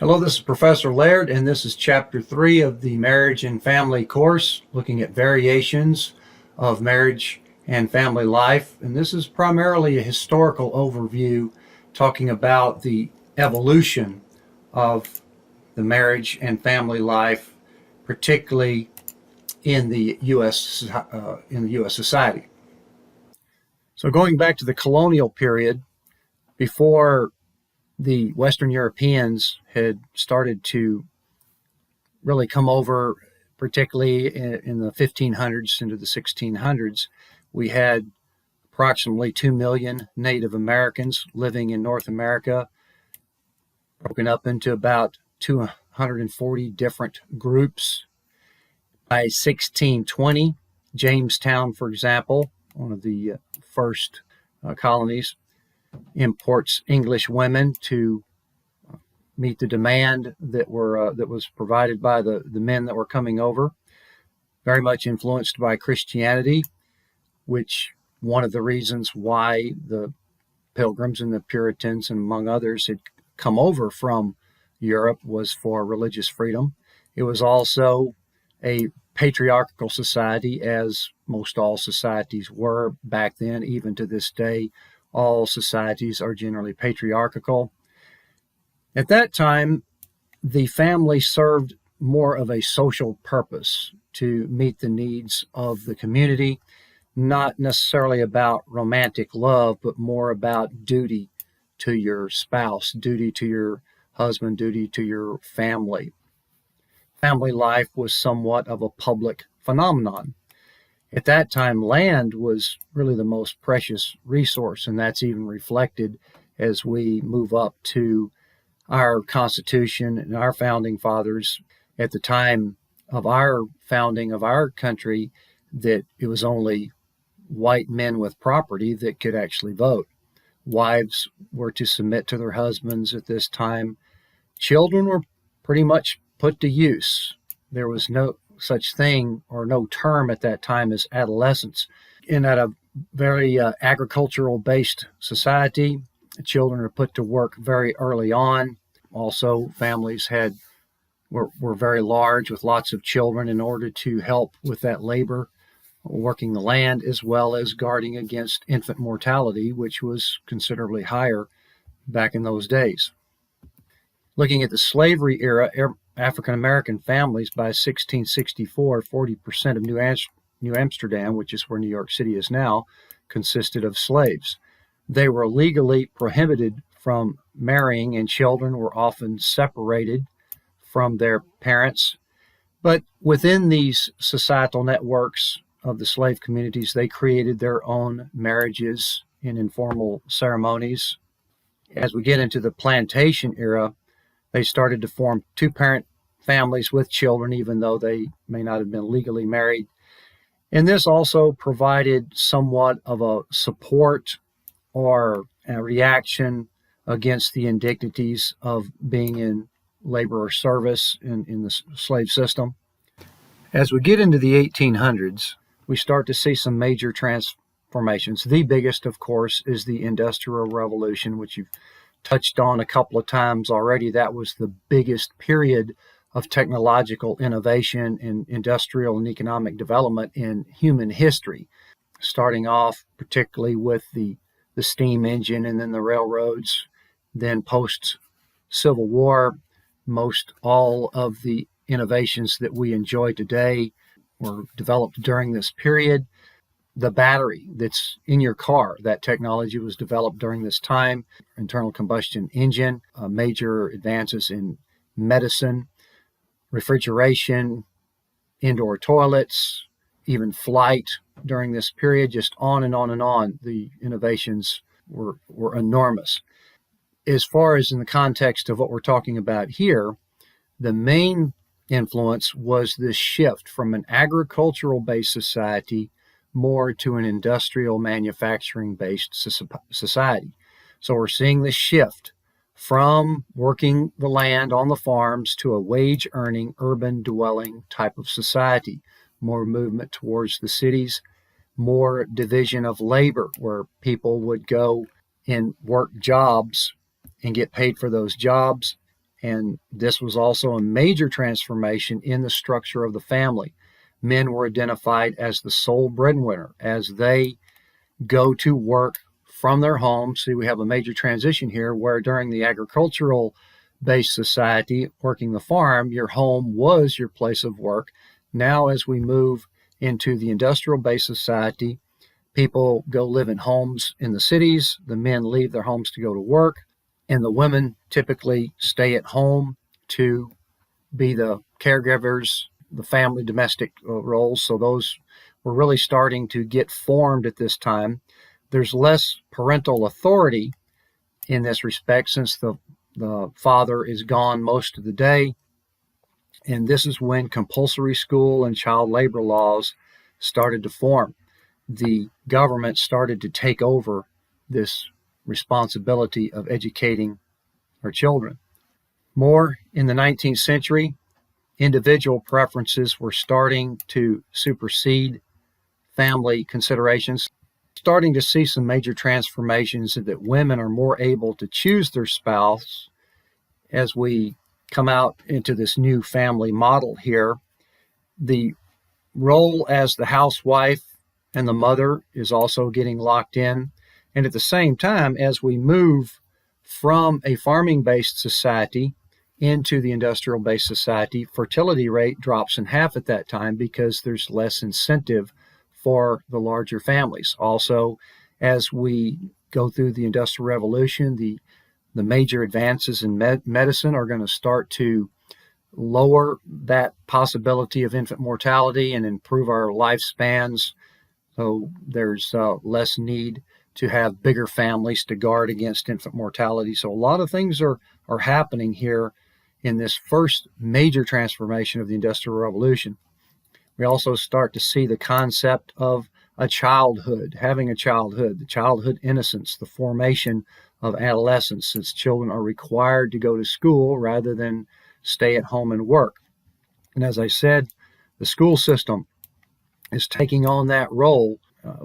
Hello, this is Professor Laird, and this is Chapter 3 of the Marriage and Family course, looking at variations of marriage and family life. And this is primarily a historical overview talking about the evolution of the marriage and family life, particularly in the U.S. society. So going back to the colonial period, before the Western Europeans had started to really come over, particularly in the 1500s into the 1600s, we had approximately 2 million Native Americans living in North America, broken up into about 240 different groups. By 1620, Jamestown, for example, one of the first colonies, imports English women to meet the demand that was provided by the men that were coming over. Very much influenced by Christianity, which one of the reasons why the Pilgrims and the Puritans, and among others, had come over from Europe was for religious freedom. It was also a patriarchal society, as most all societies were back then. Even to this day, all societies are generally patriarchal. At that time, the family served more of a social purpose to meet the needs of the community, not necessarily about romantic love, but more about duty to your spouse, duty to your husband, duty to your family. Family life was somewhat of a public phenomenon. At that time, land was really the most precious resource, and that's even reflected as we move up to our Constitution and our founding fathers. At the time of our founding of our country, that it was only white men with property that could actually vote. Wives were to submit to their husbands at this time. Children were pretty much put to use. There was no such thing or no term at that time as adolescence. And at a very agricultural-based society, children are put to work very early on. Also, families were very large with lots of children in order to help with that labor, working the land, as well as guarding against infant mortality, which was considerably higher back in those days. Looking at the slavery era, African American families by 1664, 40% of New Amsterdam, which is where New York City is now, consisted of slaves. They were legally prohibited from marrying, and children were often separated from their parents. But within these societal networks of the slave communities, they created their own marriages in informal ceremonies. As we get into the plantation era, they started to form two-parent families with children, even though they may not have been legally married. And this also provided somewhat of a support or a reaction against the indignities of being in labor or service in the slave system. As we get into the 1800s, we start to see some major transformations. The biggest, of course, is the Industrial Revolution, which you've touched on a couple of times already. That was the biggest period of technological innovation and industrial and economic development in human history, starting off particularly with the steam engine and then the railroads. Then post-Civil War, most all of the innovations that we enjoy today were developed during this period. The battery that's in your car, that technology was developed during this time. Internal combustion engine, major advances in medicine, refrigeration, indoor toilets, even flight during this period, just on and on and on. The innovations were enormous. As far as in the context of what we're talking about here, the main influence was this shift from an agricultural-based society more to an industrial manufacturing-based society. So we're seeing this shift from working the land on the farms to a wage-earning, urban-dwelling type of society. More movement towards the cities, more division of labor, where people would go and work jobs and get paid for those jobs, And this was also a major transformation in the structure of the family. Men were identified as the sole breadwinner as they go to work from their home. See, we have a major transition here where during the agricultural based society, working the farm, your home was your place of work. Now, as we move into the industrial based society, people go live in homes in the cities. The men leave their homes to go to work, and the women typically stay at home to be the caregivers, the family domestic roles. So those were really starting to get formed at this time. There's less parental authority in this respect since the father is gone most of the day. And this is when compulsory school and child labor laws started to form. The government started to take over this responsibility of educating our children. More in the 19th century, individual preferences were starting to supersede family considerations, starting to see some major transformations that women are more able to choose their spouse as we come out into this new family model here. The role as the housewife and the mother is also getting locked in. And at the same time, as we move from a farming-based society into the industrial-based society, fertility rate drops in half at that time because there's less incentive for the larger families. Also, as we go through the Industrial Revolution, the major advances in medicine are going to start to lower that possibility of infant mortality and improve our lifespans. So there's less need to have bigger families to guard against infant mortality. So a lot of things are happening here in this first major transformation of the Industrial Revolution. We also start to see the concept of a childhood, having a childhood, the childhood innocence, the formation of adolescence, since children are required to go to school rather than stay at home and work. And as I said, the school system is taking on that role,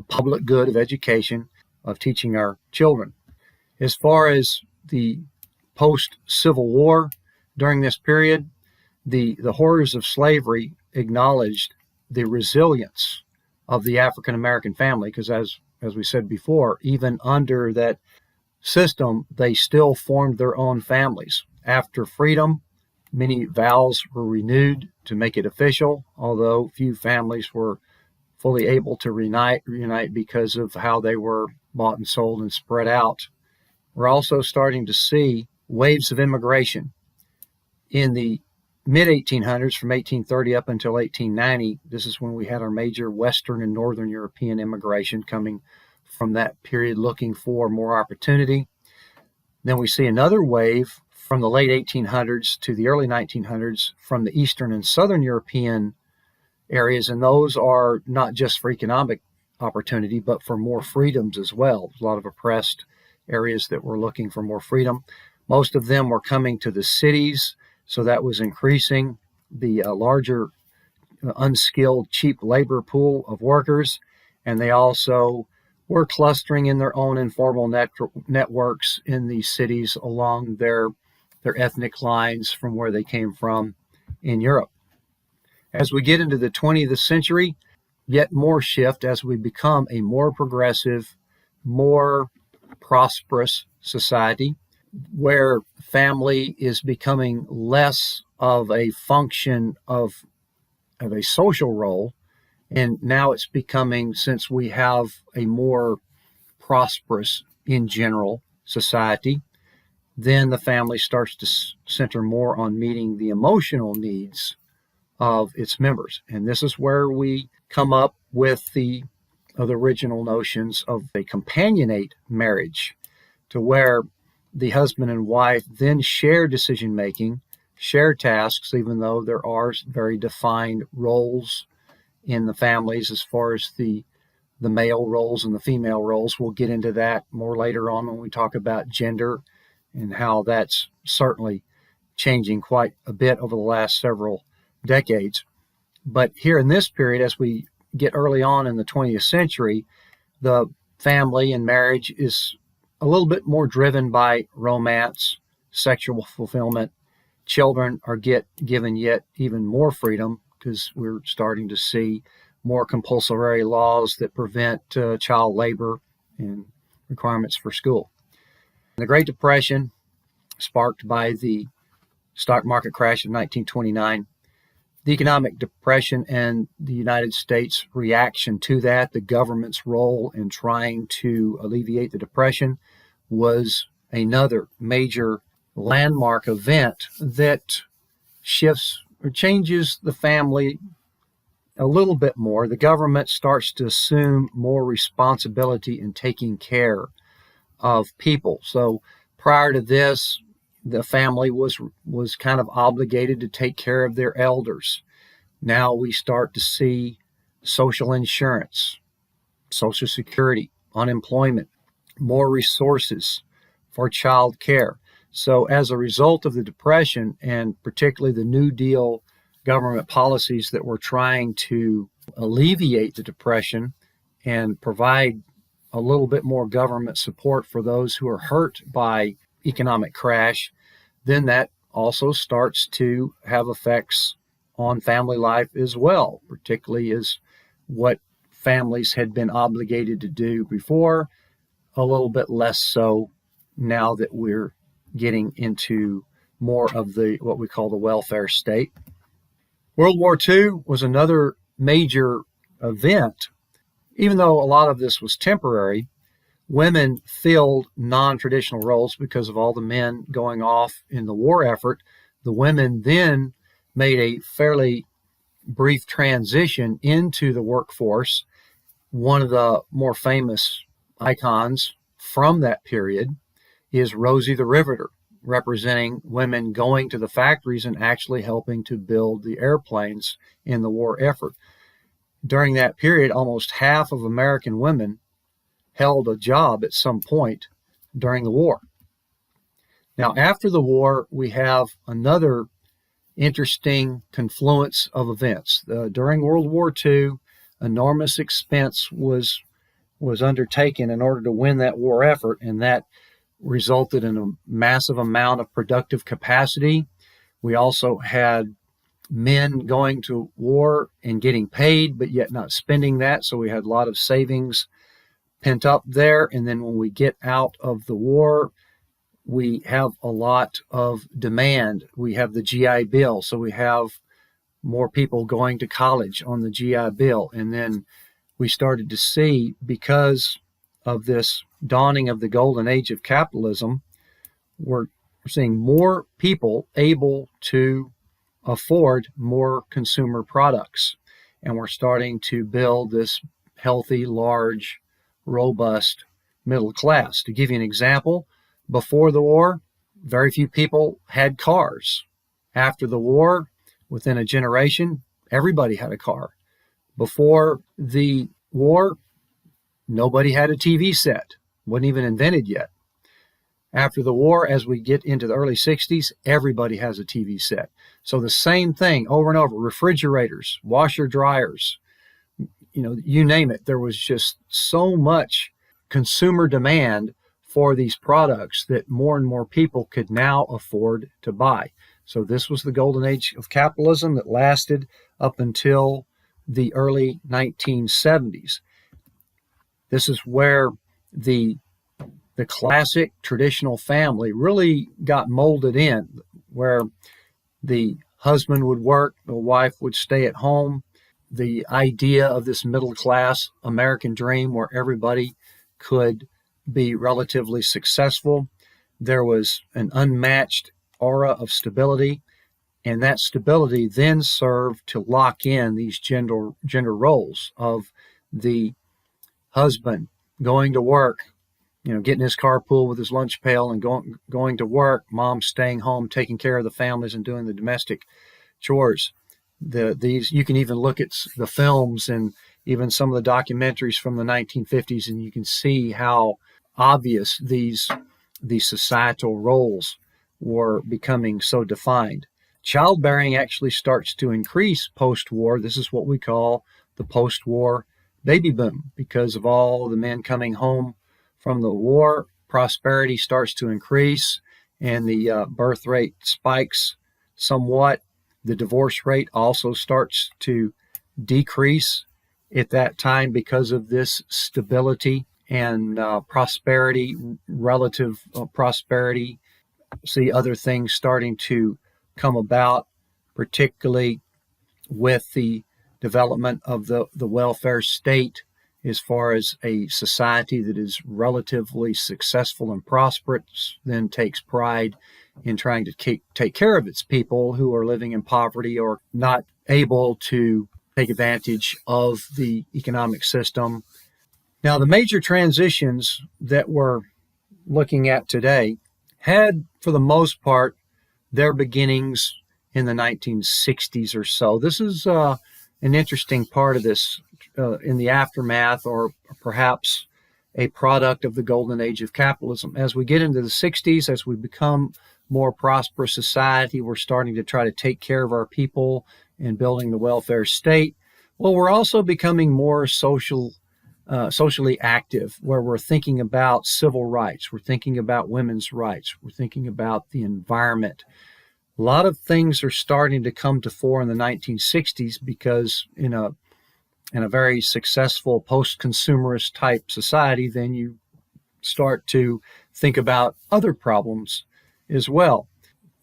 public good of education, of teaching our children. As far as the post-Civil War, during this period, the horrors of slavery acknowledged the resilience of the African American family, because as we said before, even under that system, they still formed their own families. After freedom, many vows were renewed to make it official, although few families were fully able to reunite because of how they were bought and sold and spread out. We're also starting to see waves of immigration. In the mid-1800s, from 1830 up until 1890, this is when we had our major Western and Northern European immigration coming from that period looking for more opportunity. Then we see another wave from the late 1800s to the early 1900s from the Eastern and Southern European areas, and those are not just for economic opportunity, but for more freedoms as well. There's a lot of oppressed areas that were looking for more freedom. Most of them were coming to the cities, so that was increasing the larger unskilled, cheap labor pool of workers, and they also were clustering in their own informal networks in these cities along their ethnic lines from where they came from in Europe. As we get into the 20th century, yet more shift as we become a more progressive, more prosperous society, where family is becoming less of a function of a social role, and now it's becoming, since we have a more prosperous in general society, then the family starts to center more on meeting the emotional needs of its members. And this is where we come up with the original notions of a companionate marriage, to where the husband and wife then share decision making, share tasks, even though there are very defined roles in the families as far as the male roles and the female roles. We'll get into that more later on when we talk about gender and how that's certainly changing quite a bit over the last several decades. But here in this period, as we get early on in the 20th century, the family and marriage is a little bit more driven by romance, sexual fulfillment, children are given yet even more freedom because we're starting to see more compulsory laws that prevent child labor and requirements for school. The Great Depression, sparked by the stock market crash of 1929, the economic depression and the United States reaction to that, the government's role in trying to alleviate the depression, was another major landmark event that shifts or changes the family a little bit more. The government starts to assume more responsibility in taking care of people. So prior to this, the family was kind of obligated to take care of their elders. Now we start to see social insurance, Social Security, unemployment, more resources for child care. So as a result of the Depression, and particularly the New Deal government policies that were trying to alleviate the Depression and provide a little bit more government support for those who are hurt by economic crash, then that also starts to have effects on family life as well, particularly as what families had been obligated to do before, a little bit less so now that we're getting into more of the what we call the welfare state. World War II was another major event. Even though a lot of this was temporary, women filled non-traditional roles because of all the men going off in the war effort. The women then made a fairly brief transition into the workforce. One of the more famous icons from that period is Rosie the Riveter, representing women going to the factories and actually helping to build the airplanes in the war effort. During that period, almost half of American women held a job at some point during the war. Now, after the war, we have another interesting confluence of events. During World War II, enormous expense was undertaken in order to win that war effort, and that resulted in a massive amount of productive capacity. We also had men going to war and getting paid, but yet not spending that. So we had a lot of savings pent up there. And then when we get out of the war, we have a lot of demand. We have the GI Bill. So we have more people going to college on the GI Bill. And then we started to see, because of this dawning of the golden age of capitalism, we're seeing more people able to afford more consumer products. And we're starting to build this healthy, large, robust middle class. To give you an example, before the war, very few people had cars. After the war, within a generation, everybody had a car. Before the war, nobody had a TV set. Wasn't even invented yet. After the war, as we get into the early 60s, everybody has a TV set. So the same thing over and over, refrigerators, washer dryers, you name it. There was just so much consumer demand for these products that more and more people could now afford to buy. So this was the golden age of capitalism that lasted up until the early 1970s. This is where the classic traditional family really got molded in, where the husband would work, the wife would stay at home. The idea of this middle class American dream where everybody could be relatively successful. There was an unmatched aura of stability, and that stability then served to lock in these gender roles of the husband going to work, getting his carpool with his lunch pail and going to work, mom staying home, taking care of the families and doing the domestic chores. These you can even look at the films and even some of the documentaries from the 1950s, and you can see how obvious these societal roles were becoming so defined. Childbearing actually starts to increase post-war. This is what we call the post-war baby boom. Because of all the men coming home from the war, prosperity starts to increase and the birth rate spikes somewhat. The divorce rate also starts to decrease at that time because of this stability and prosperity, relative prosperity. See other things starting to come about, particularly with the development of the welfare state as far as a society that is relatively successful and prosperous, then takes pride in trying to take care of its people who are living in poverty or not able to take advantage of the economic system. Now, the major transitions that we're looking at today had, for the most part, their beginnings in the 1960s or so. This is an interesting part of this in the aftermath, or perhaps a product of the golden age of capitalism. As we get into the 60s, as we become more prosperous society, we're starting to try to take care of our people and building the welfare state. Well, we're also becoming more socially active, where we're thinking about civil rights, we're thinking about women's rights, we're thinking about the environment. A lot of things are starting to come to fore in the 1960s because in a very successful post-consumerist type society, then you start to think about other problems as well.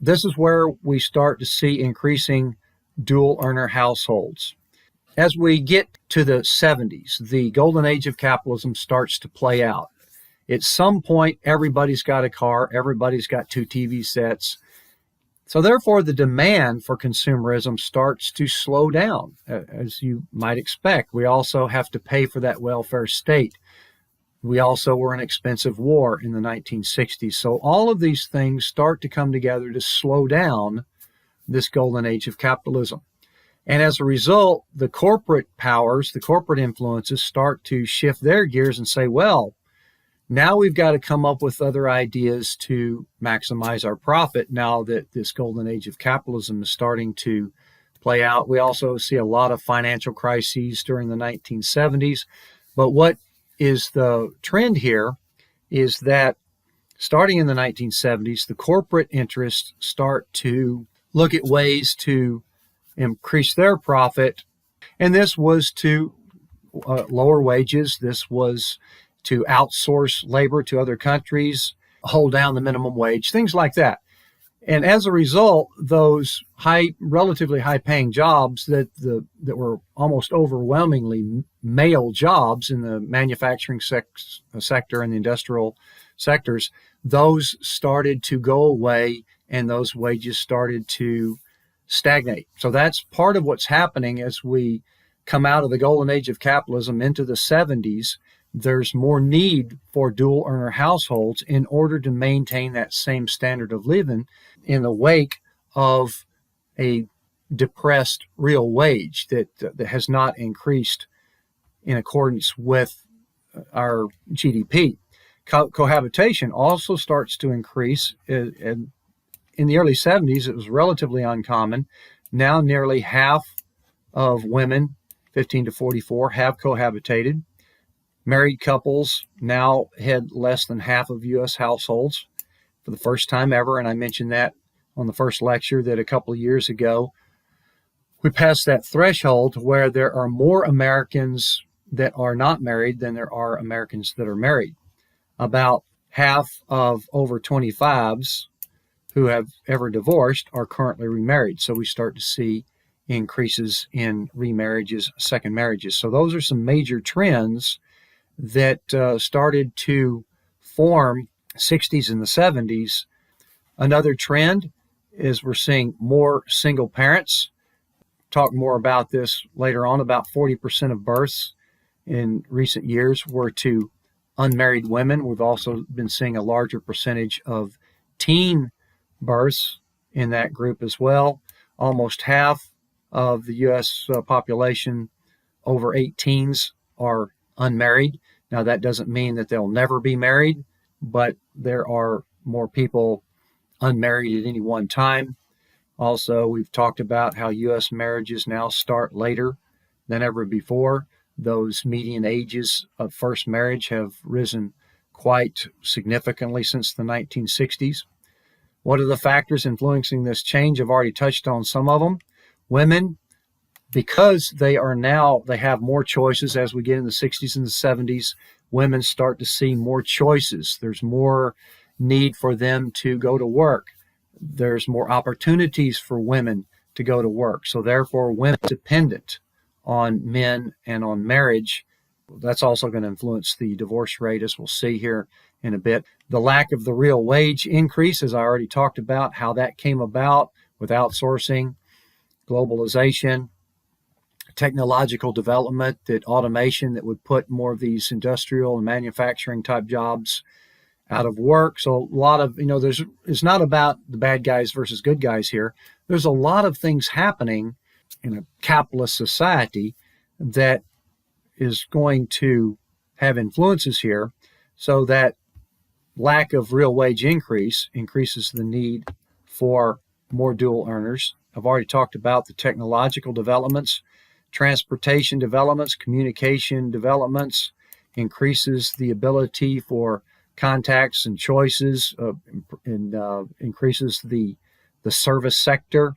This is where we start to see increasing dual earner households. As we get to the 70s, the golden age of capitalism starts to play out. At some point, everybody's got a car, everybody's got 2 TV sets. So therefore, the demand for consumerism starts to slow down, as you might expect. We also have to pay for that welfare state. We also were in expensive war in the 1960s. So all of these things start to come together to slow down this golden age of capitalism. And as a result, the corporate powers, the corporate influences start to shift their gears and say, well, now we've got to come up with other ideas to maximize our profit now that this golden age of capitalism is starting to play out. We also see a lot of financial crises during the 1970s. But what is the trend here is that starting in the 1970s, the corporate interests start to look at ways to increase their profit. And this was to lower wages. This was to outsource labor to other countries, hold down the minimum wage, things like that. And as a result, those relatively high-paying jobs that were almost overwhelmingly male jobs in the manufacturing sector and the industrial sectors, those started to go away, and those wages started to stagnate. So that's part of what's happening as we come out of the golden age of capitalism into the 70s. There's more need for dual earner households in order to maintain that same standard of living in the wake of a depressed real wage that has not increased in accordance with our GDP. Cohabitation also starts to increase. And in the early 70s, it was relatively uncommon. Now nearly half of women, 15 to 44, have cohabitated. Married couples now head less than half of U.S. households for the first time ever. And I mentioned that on the first lecture that a couple of years ago, we passed that threshold where there are more Americans that are not married than there are Americans that are married. About half of over 25s who have ever divorced are currently remarried. So we start to see increases in remarriages, second marriages. So those are some major trends that started to form 60s and the 70s. Another trend is we're seeing more single parents. Talk more about this later on. About 40% of births in recent years were to unmarried women. We've also been seeing a larger percentage of teen births in that group as well. Almost half of the U.S. population over 18s are unmarried. Now, that doesn't mean that they'll never be married, but there are more people unmarried at any one time. Also, we've talked about how U.S. marriages now start later than ever before. Those median ages of first marriage have risen quite significantly since the 1960s. What are the factors influencing this change? I've already touched on some of them. Women, because they have more choices as we get in the 60s and the 70s, women start to see more choices. There's more need for them to go to work. There's more opportunities for women to go to work. So therefore, women are dependent on men and on marriage. That's also going to influence the divorce rate, as we'll see here in a bit. The lack of the real wage increase, as I already talked about, how that came about with outsourcing, globalization, technological development, that automation that would put more of these industrial and manufacturing type jobs out of work. So a lot of, it's not about the bad guys versus good guys here. There's a lot of things happening in a capitalist society that is going to have influences here, so that lack of real wage increases the need for more dual earners. I've already talked about the technological developments, transportation developments, communication developments, increases the ability for contacts and choices, and increases the service sector.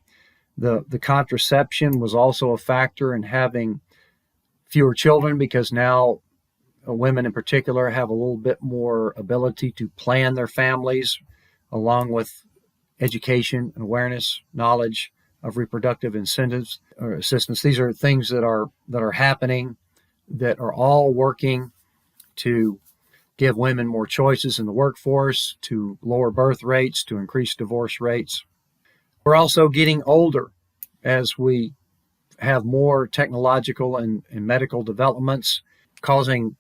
The contraception was also a factor in having fewer children, because now women in particular have a little bit more ability to plan their families, along with education and awareness, knowledge of reproductive incentives or assistance. These are things that are happening, that are all working to give women more choices in the workforce, to lower birth rates, to increase divorce rates. We're also getting older as we have more technological and medical developments, causing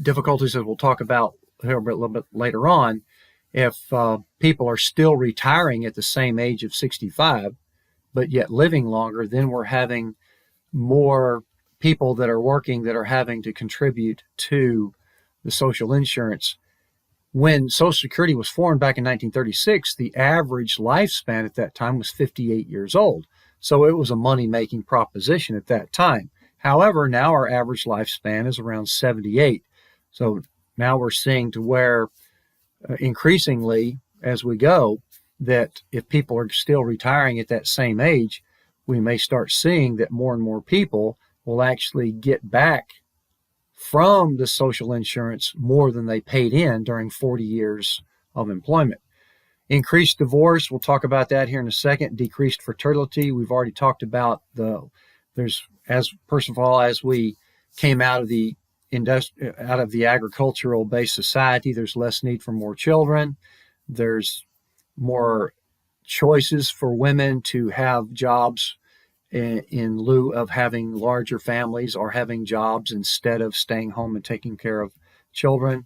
difficulties, as we'll talk about here a little bit later on. If people are still retiring at the same age of 65, but yet living longer, then we're having more people that are working that are having to contribute to the social insurance. When Social Security was formed back in 1936, the average lifespan at that time was 58 years old. So it was a money-making proposition at that time. However, now our average lifespan is around 78. So now we're seeing to where increasingly as we go, that if people are still retiring at that same age, we may start seeing that more and more people will actually get back from the social insurance more than they paid in during 40 years of employment. Increased divorce, we'll talk about that here in a second. Decreased fertility, we've already talked about first of all, as we came out of the agricultural based society, there's less need for more children. There's more choices for women to have jobs in lieu of having larger families, or having jobs instead of staying home and taking care of children.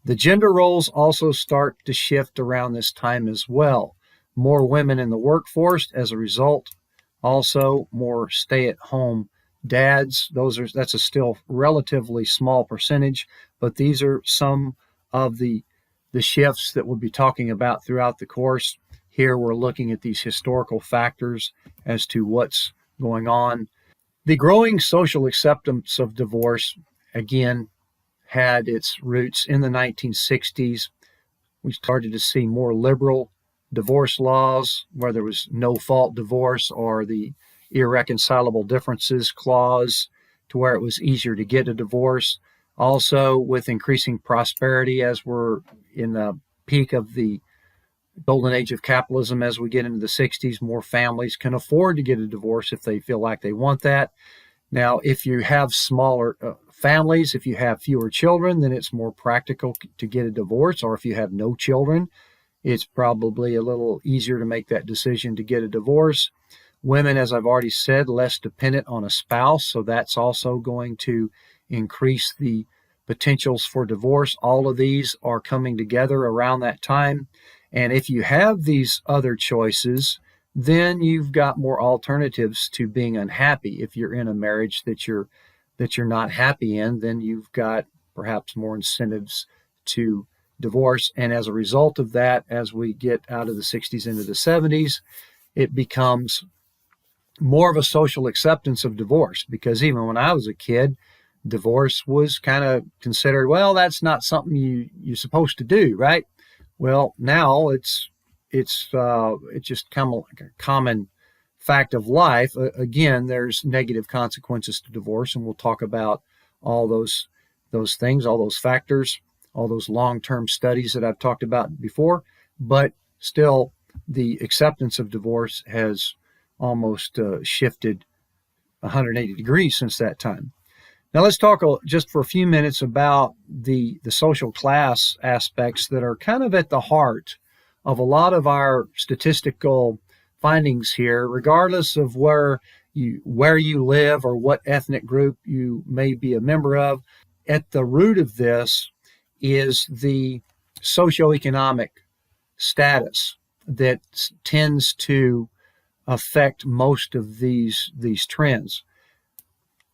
The gender roles also start to shift around this time as well. More women in the workforce as a result. Also, more stay-at-home dads. That's a still relatively small percentage, but these are some of the shifts that we'll be talking about throughout the course. Here we're looking at these historical factors as to what's going on. The growing social acceptance of divorce, again, had its roots in the 1960s. We started to see more liberal divorce laws, where there was no-fault divorce or the irreconcilable differences clause, to where it was easier to get a divorce. Also, with increasing prosperity, as we're in the peak of the golden age of capitalism, as we get into the 60s, more families can afford to get a divorce if they feel like they want that. Now, if you have smaller families, if you have fewer children, then it's more practical to get a divorce. Or if you have no children, it's probably a little easier to make that decision to get a divorce. Women, as I've already said, less dependent on a spouse, so that's also going to increase the potentials for divorce. All of these are coming together around that time. And if you have these other choices, then you've got more alternatives to being unhappy. If you're in a marriage that you're not happy in, then you've got perhaps more incentives to divorce. And as a result of that, as we get out of the 60s into the 70s, it becomes more of a social acceptance of divorce, because even when I was a kid, divorce was kind of considered, well, that's not something you're supposed to do, right? Well, now it's it's just kind of like a common fact of life. Again, there's negative consequences to divorce, and we'll talk about all those things, all those factors, all those long-term studies that I've talked about before. But still, the acceptance of divorce has almost shifted 180 degrees since that time. Now let's talk just for a few minutes about the social class aspects that are kind of at the heart of a lot of our statistical findings here, regardless of where you live or what ethnic group you may be a member of. At the root of this is the socioeconomic status that tends to affect most of these trends.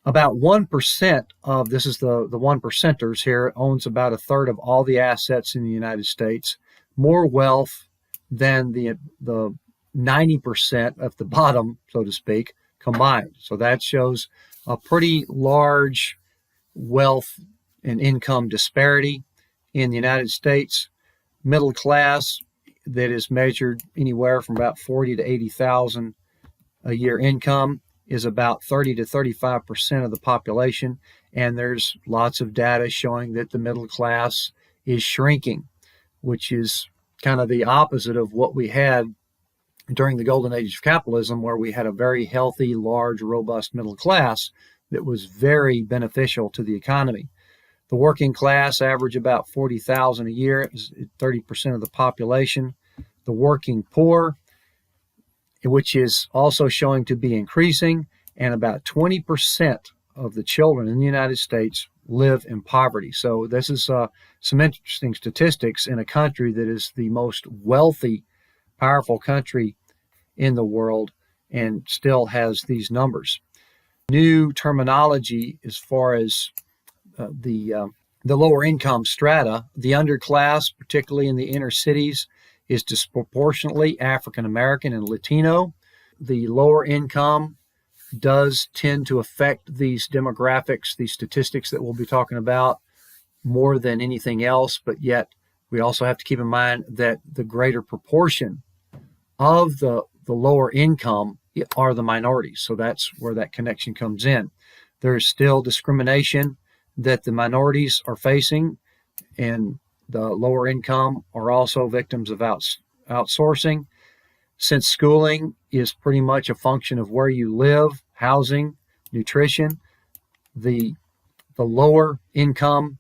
About 1% of this is the 1%ers here owns about a third of all the assets in the United States, more wealth than the 90% at the bottom, so to speak, combined. So that shows a pretty large wealth and income disparity in the United States. Middle class that is measured anywhere from about 40 to 80,000 a year income is about 30 to 35% of the population, and there's lots of data showing that the middle class is shrinking, which is kind of the opposite of what we had during the golden age of capitalism, where we had a very healthy, large, robust middle class that was very beneficial to the economy. The working class average about 40,000 a year, is 30% of the population. The working poor, which is also showing to be increasing, and about 20% of the children in the United States live in poverty. So this is some interesting statistics in a country that is the most wealthy, powerful country in the world and still has these numbers. New terminology as far as the lower income strata. The underclass, particularly in the inner cities, is disproportionately African American and Latino. The lower income does tend to affect these demographics, these statistics that we'll be talking about more than anything else, but yet we also have to keep in mind that the greater proportion of the lower income are the minorities. So that's where that connection comes in. There's still discrimination that the minorities are facing, and the lower income are also victims of outsourcing. Since schooling is pretty much a function of where you live, housing, nutrition, the lower income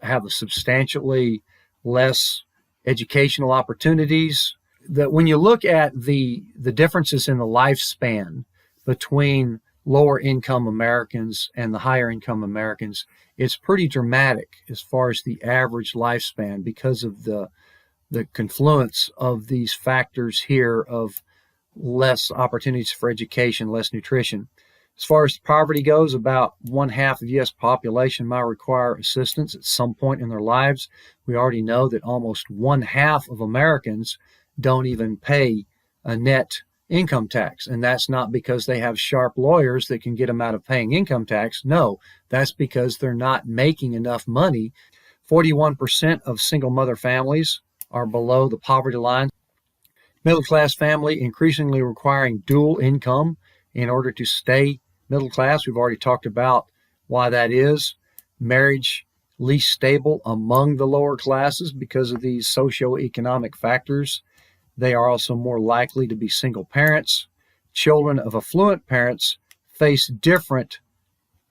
have a substantially less educational opportunities. That when you look at the differences in the lifespan between lower income Americans and the higher income Americans, it's pretty dramatic as far as the average lifespan because of the confluence of these factors here of less opportunities for education, less nutrition. As far as poverty goes, about 1/2 of the U.S. population might require assistance at some point in their lives. We already know that almost 1/2 of Americans don't even pay a net income tax. And that's not because they have sharp lawyers that can get them out of paying income tax. No, that's because they're not making enough money. 41% of single mother families are below the poverty line. Middle class family increasingly requiring dual income in order to stay middle class. We've already talked about why that is. Marriage least stable among the lower classes because of these socioeconomic factors. They are also more likely to be single parents. Children of affluent parents face different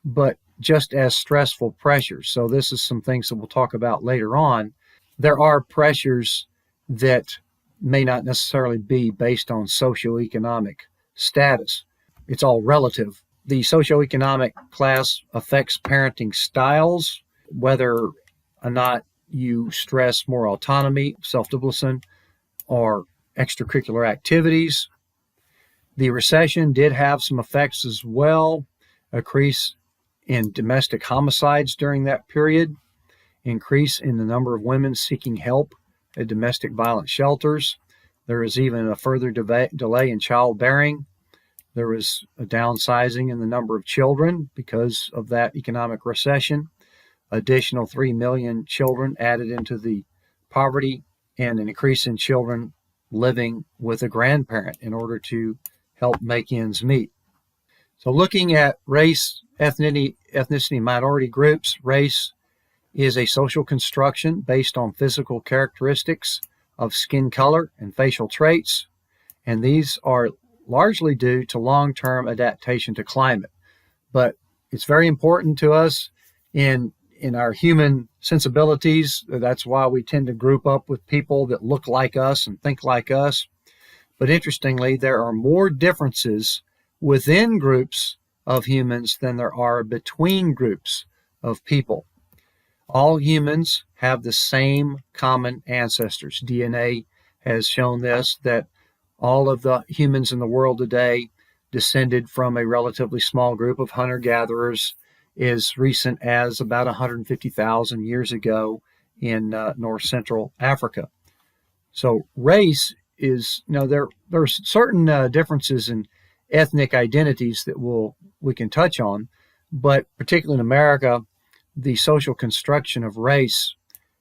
but just as stressful pressures. So this is some things that we'll talk about later on. There are pressures that may not necessarily be based on socioeconomic status. It's all relative. The socioeconomic class affects parenting styles, whether or not you stress more autonomy, self-discipline, or extracurricular activities. The recession did have some effects as well. Increase in domestic homicides during that period, increase in the number of women seeking help at domestic violence shelters. There was even a further delay in childbearing. There was a downsizing in the number of children because of that economic recession. Additional 3 million children added into the poverty, and an increase in children living with a grandparent in order to help make ends meet. So looking at race, ethnicity, minority groups, race is a social construction based on physical characteristics of skin color and facial traits, and these are largely due to long-term adaptation to climate. But it's very important to us in our human sensibilities. That's why we tend to group up with people that look like us and think like us. But interestingly, there are more differences within groups of humans than there are between groups of people. All humans have the same common ancestors. DNA has shown this, that all of the humans in the world today descended from a relatively small group of hunter-gatherers as recent as about 150,000 years ago in north central Africa. So race is, there are certain differences in ethnic identities that we can touch on, but particularly in America, the social construction of race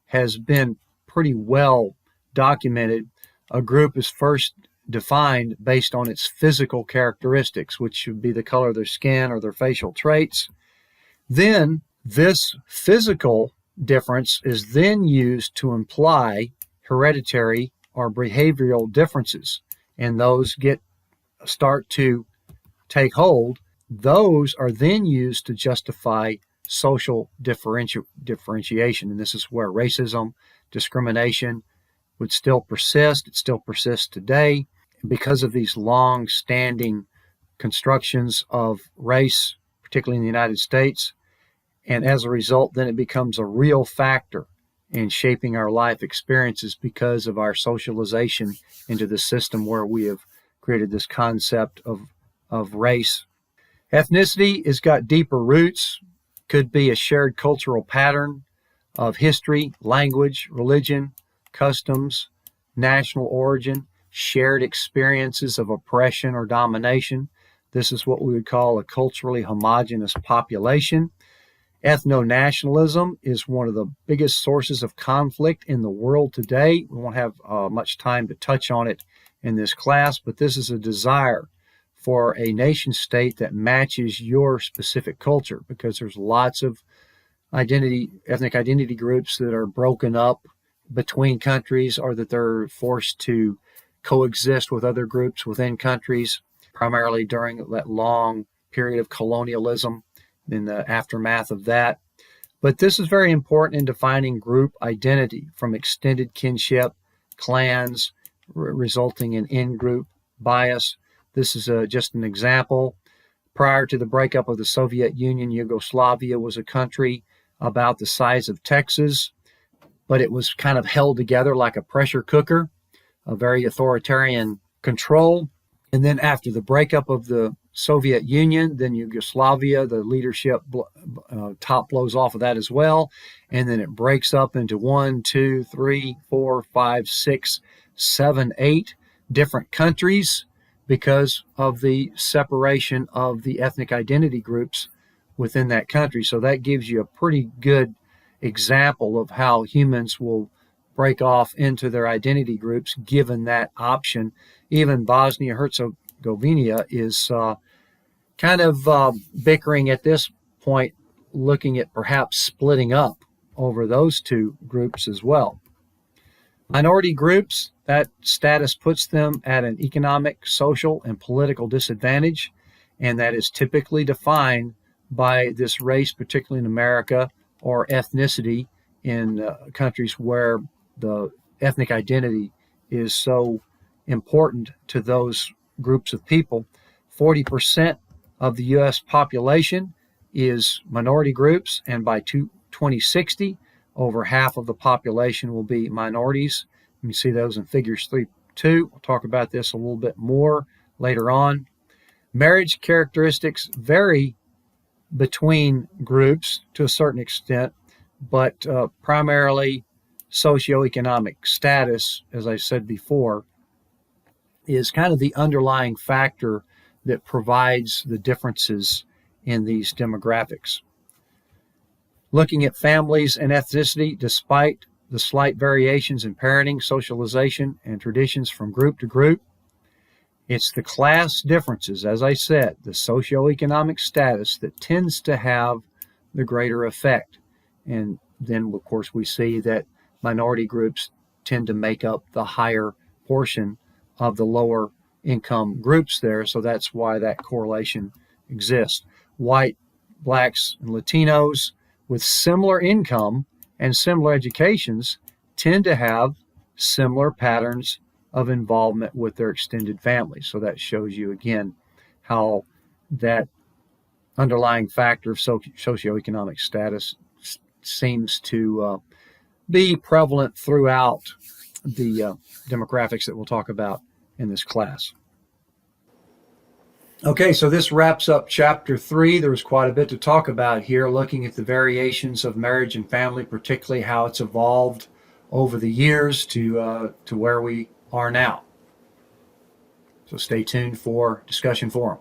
has been pretty well documented. A group is first defined based on its physical characteristics, which should be the color of their skin or their facial traits. Then this physical difference is then used to imply hereditary or behavioral differences, and those start to take hold. Those are then used to justify social differentiation, and this is where racism, discrimination would still persist. It still persists today because of these long-standing constructions of race, particularly in the United States. And as a result, then it becomes a real factor in shaping our life experiences because of our socialization into the system where we have created this concept of race. Ethnicity has got deeper roots, could be a shared cultural pattern of history, language, religion, customs, national origin, shared experiences of oppression or domination. This is what we would call a culturally homogeneous population. Ethno-nationalism is one of the biggest sources of conflict in the world today. We won't have much time to touch on it in this class, but this is a desire for a nation state that matches your specific culture, because there's lots of ethnic identity groups that are broken up between countries, or that they're forced to coexist with other groups within countries, primarily during that long period of colonialism in the aftermath of that. But this is very important in defining group identity, from extended kinship, clans, resulting in in-group bias. This is just an example. Prior to the breakup of the Soviet Union, Yugoslavia was a country about the size of Texas, but it was kind of held together like a pressure cooker, a very authoritarian control. And then after the breakup of the Soviet Union, then Yugoslavia, the leadership top blows off of that as well. And then it breaks up into 1, 2, 3, 4, 5, 6, 7, 8 different countries because of the separation of the ethnic identity groups within that country. So that gives you a pretty good example of how humans will break off into their identity groups given that option. Even Bosnia-Herzegovina is kind of bickering at this point, looking at perhaps splitting up over those two groups as well. Minority groups, that status puts them at an economic, social, and political disadvantage, and that is typically defined by this race, particularly in America, or ethnicity in countries where the ethnic identity is so important to those groups of people. 40% of the U.S. population is minority groups, and by 2060, over half of the population will be minorities. You can see those in figures 3.2. We'll talk about this a little bit more later on. Marriage characteristics vary between groups to a certain extent, but primarily socioeconomic status, as I said before, is kind of the underlying factor that provides the differences in these demographics. Looking at families and ethnicity, despite the slight variations in parenting, socialization, and traditions from group to group. It's the class differences, as I said, the socioeconomic status that tends to have the greater effect. And then, of course, we see that minority groups tend to make up the higher portion of the lower income groups there. So that's why that correlation exists. White, blacks, and Latinos with similar income and similar educations tend to have similar patterns of involvement with their extended families. So that shows you again how that underlying factor of socioeconomic status seems to be prevalent throughout the demographics that we'll talk about in this class. Okay, so this wraps up chapter 3. There was quite a bit to talk about here, looking at the variations of marriage and family, particularly how it's evolved over the years to where we are now. So stay tuned for discussion forum.